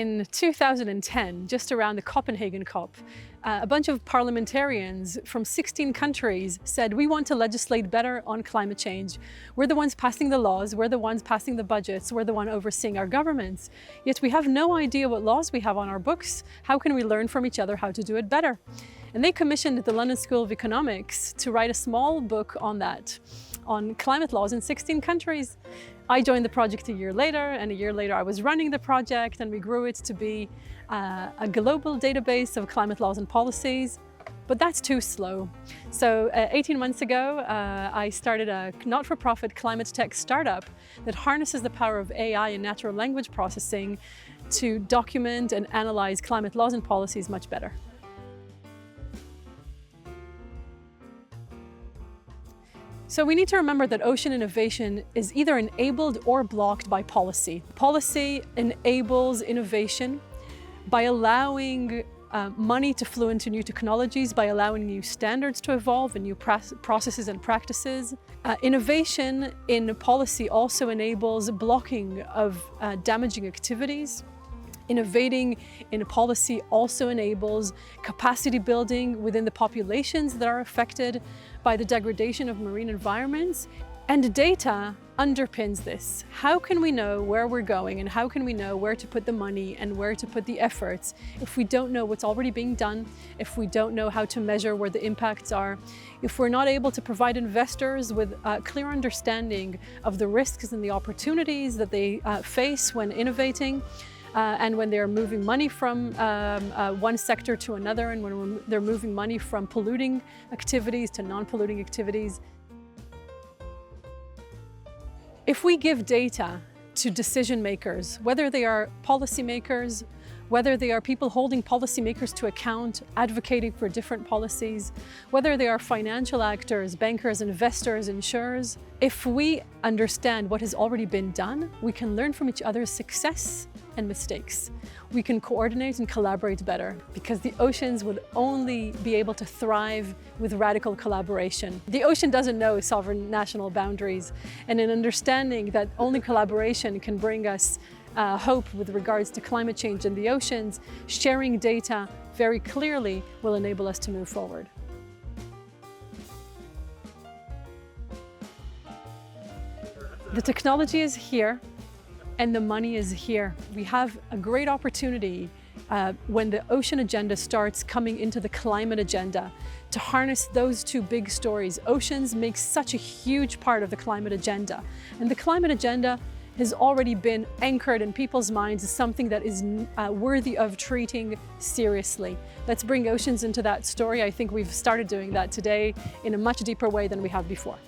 In 2010, just around the Copenhagen COP, a bunch of parliamentarians from 16 countries said, we want to legislate better on climate change. We're the ones passing the laws, we're the ones passing the budgets, we're the one overseeing our governments. Yet we have no idea what laws we have on our books. How can we learn from each other how to do it better? And they commissioned the London School of Economics to write a small book on that, on climate laws in 16 countries. I joined the project a year later, and a year later I was running the project, and we grew it to be a global database of climate laws and policies. But that's too slow. So 18 months ago, I started a not-for-profit climate tech startup that harnesses the power of AI and natural language processing to document and analyze climate laws and policies much better. So we need to remember that ocean innovation is either enabled or blocked by policy. Policy enables innovation by allowing money to flow into new technologies, by allowing new standards to evolve and new processes and practices. Innovation in policy also enables blocking of damaging activities. Innovating in policy also enables capacity building within the populations that are affected by the degradation of marine environments. And data underpins this. How can we know where we're going, and how can we know where to put the money and where to put the efforts if we don't know what's already being done, if we don't know how to measure where the impacts are, if we're not able to provide investors with a clear understanding of the risks and the opportunities that they face when innovating, and when they're moving money from one sector to another, and when they're moving money from polluting activities to non-polluting activities. If we give data to decision makers, whether they are policymakers, whether they are people holding policymakers to account, advocating for different policies, whether they are financial actors, bankers, investors, insurers, if we understand what has already been done, we can learn from each other's success and mistakes. We can coordinate and collaborate better, because the oceans would only be able to thrive with radical collaboration. The ocean doesn't know sovereign national boundaries, and in understanding that only collaboration can bring us hope with regards to climate change in the oceans, sharing data very clearly will enable us to move forward. The technology is here, and the money is here. We have a great opportunity when the ocean agenda starts coming into the climate agenda to harness those two big stories. Oceans make such a huge part of the climate agenda, and the climate agenda has already been anchored in people's minds as something that is worthy of treating seriously. Let's bring oceans into that story. I think we've started doing that today in a much deeper way than we have before.